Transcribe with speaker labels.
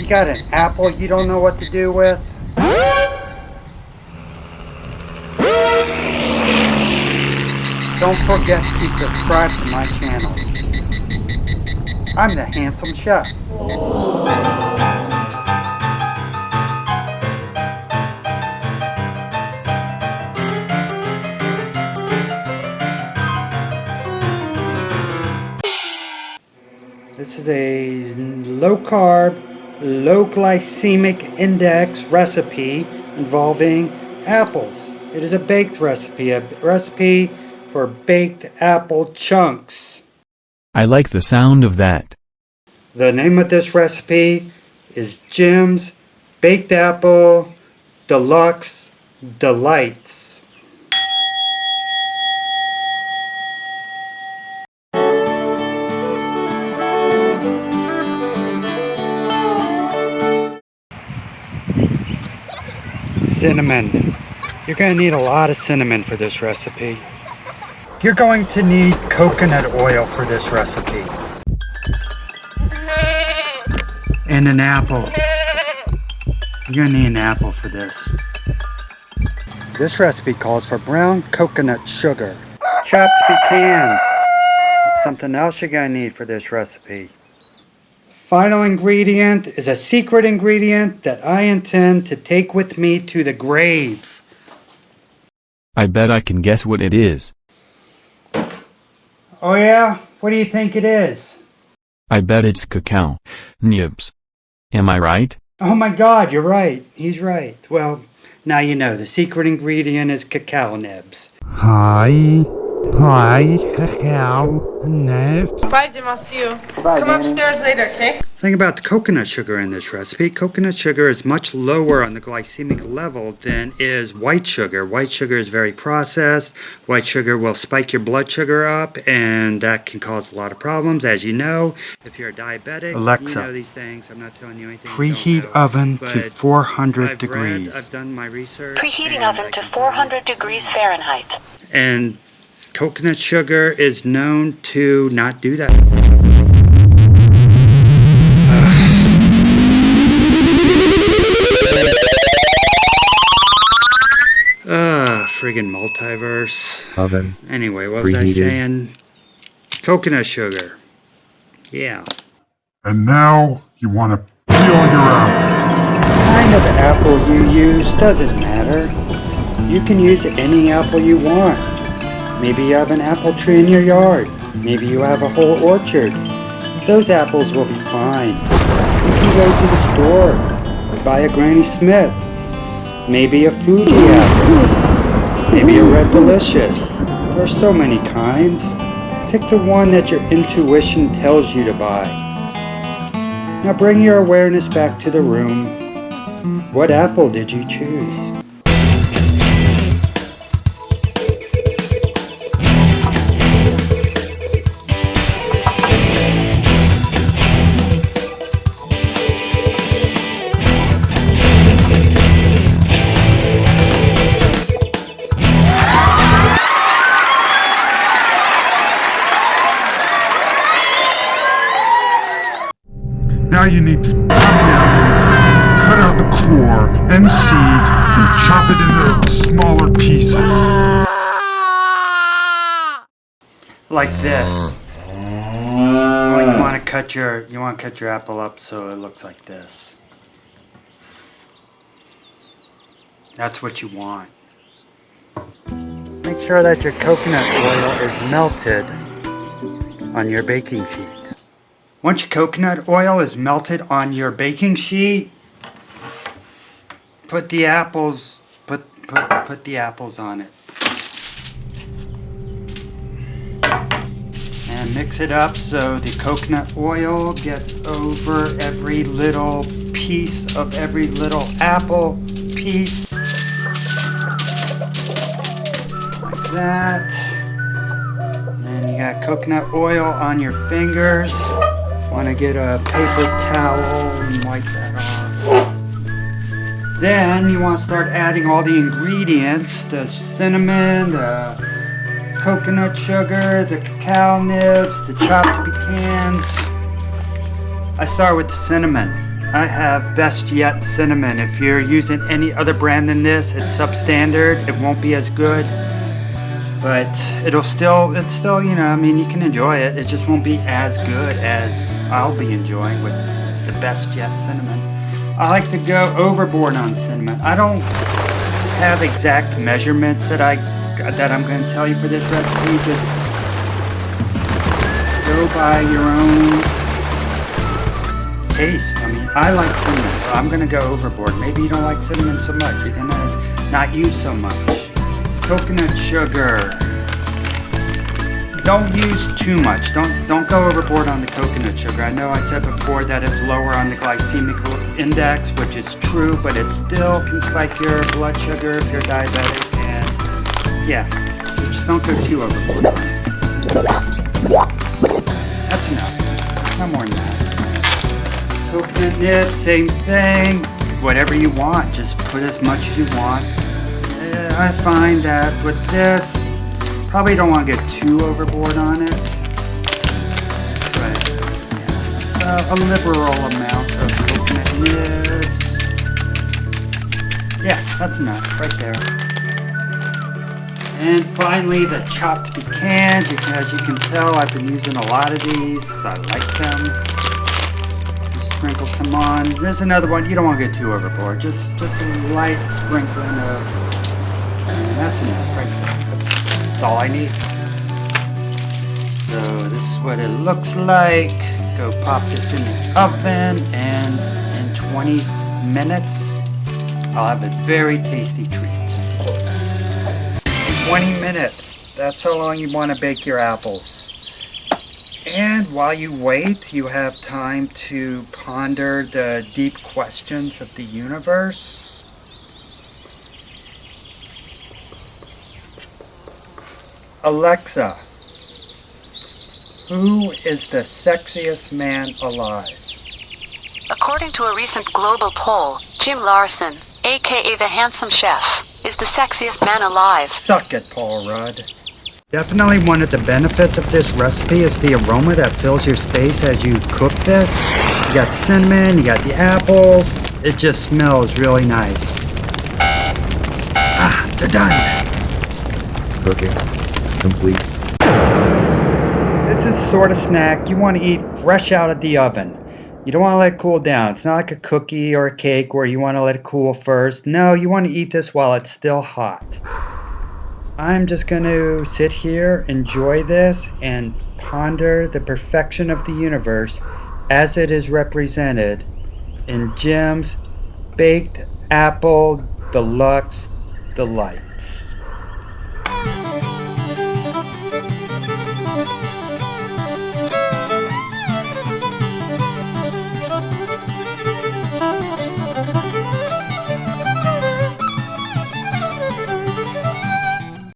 Speaker 1: got an apple you don't know what to do with? Don't forget to subscribe to my channel. I'm the handsome chef. This is a low-carb, low-glycemic index recipe involving apples. It is a baked recipe, a recipe for baked apple chunks.
Speaker 2: I like the sound of that.
Speaker 1: The name of this recipe is Jim's Baked Apple Deluxe Delights. Cinnamon. You're going to need a lot of cinnamon for this recipe. You're going to need coconut oil for this recipe. And an apple. You're going to need an apple for this. This recipe calls for brown coconut sugar. Chopped pecans. That's something else you're going to need for this recipe. Final ingredient is a secret ingredient that I intend to take with me to the grave.
Speaker 2: I bet I can guess what it is.
Speaker 1: Oh yeah? What do you think it is?
Speaker 2: I bet it's Cacao Nibs. Am I right?
Speaker 1: Oh my God, you're right. He's right. Well, now you know. The secret ingredient is cacao nibs.
Speaker 3: Hi, Cacao Nibs.
Speaker 4: Bye, Demasio.
Speaker 1: Bye,
Speaker 4: Come
Speaker 1: Danny.
Speaker 4: upstairs later, okay?
Speaker 1: Thing about the coconut sugar in this recipe, coconut sugar is much lower on the glycemic level than is white sugar. White sugar is very processed. White sugar will spike your blood sugar up, and that can cause a lot of problems, as you know. If you're a diabetic, Alexa,
Speaker 4: you know these things. I'm not telling you anything.
Speaker 1: Preheat oven to 400 degrees.
Speaker 4: I've done my research.
Speaker 5: Preheating oven to 400 degrees Fahrenheit.
Speaker 1: And coconut sugar is known to not do that. Friggin' multiverse.
Speaker 3: Oven.
Speaker 1: Anyway, what was I
Speaker 3: Preheated.
Speaker 1: saying? Coconut sugar. Yeah.
Speaker 6: And now you want to peel your apple.
Speaker 1: The kind of apple you use doesn't matter. You can use any apple you want. Maybe you have an apple tree in your yard. Maybe you have a whole orchard. Those apples will be fine. You can go to the store or buy a Granny Smith. Maybe a Fuji apple. Maybe a Red Delicious. There are so many kinds. Pick the one that your intuition tells you to buy. Now bring your awareness back to the room. What apple did you choose?
Speaker 6: Now you need to cut the apple, cut out the core and seeds, and chop it into smaller pieces.
Speaker 1: Like this. Well, you want to cut your apple up so it looks like this. That's what you want. Make sure that your coconut oil is melted on your baking sheet. Once your coconut oil is melted on your baking sheet, put the apples on it. And mix it up so the coconut oil gets over every little piece of every little apple piece. Like that. And you got coconut oil on your fingers. Want to get a paper towel and wipe that off. Then you want to start adding all the ingredients, the cinnamon, the coconut sugar, the cacao nibs, the chopped pecans. I start with the cinnamon. I have Best Yet Cinnamon. If you're using any other brand than this, it's substandard. It won't be as good. But it's still, you know, I mean, you can enjoy it. It just won't be as good as I'll be enjoying with the Best Yet Cinnamon. I like to go overboard on cinnamon. I don't have exact measurements that I'm going to tell you for this recipe. Just go by your own taste. I mean, I like cinnamon, so I'm going to go overboard. Maybe you don't like cinnamon so much. You're going to not use so much. Coconut sugar. Don't use too much. Don't go overboard on the coconut sugar. I know I said before that it's lower on the glycemic index, which is true, but it still can spike your blood sugar if you're diabetic. And yeah, so just don't go too overboard. That's enough. No more than that. Coconut nibs, same thing. Whatever you want, just put as much as you want. I find that with this, probably don't want to get too overboard on it. But yeah, a liberal amount of coconut nibs. Yeah, that's enough right there. And finally, the chopped pecans. As you can tell, I've been using a lot of these. I like them. Just sprinkle some on. There's another one. You don't want to get too overboard. Just a light sprinkling of. And that's enough right there. That's all I need. So this is what it looks like. Go pop this in the oven, and in 20 minutes I'll have a very tasty treat. 20 minutes. That's how long you want to bake your apples. And while you wait, you have time to ponder the deep questions of the universe. Alexa, who is the sexiest man alive?
Speaker 5: According to a recent global poll, Jim Larsen, aka the handsome chef, is the sexiest man alive.
Speaker 1: Suck it, Paul Rudd. Definitely one of the benefits of this recipe is the aroma that fills your space as you cook this. You got cinnamon, you got the apples. It just smells really nice. Ah, they're done.
Speaker 7: Cooking complete.
Speaker 1: This is sort of snack you want to eat fresh out of the oven. You don't want to let it cool down. It's not like a cookie or a cake where you want to let it cool first. No, you want to eat this while it's still hot. I'm just going to sit here, enjoy this, and ponder the perfection of the universe as it is represented in Jim's Baked Apple Deluxe Delights.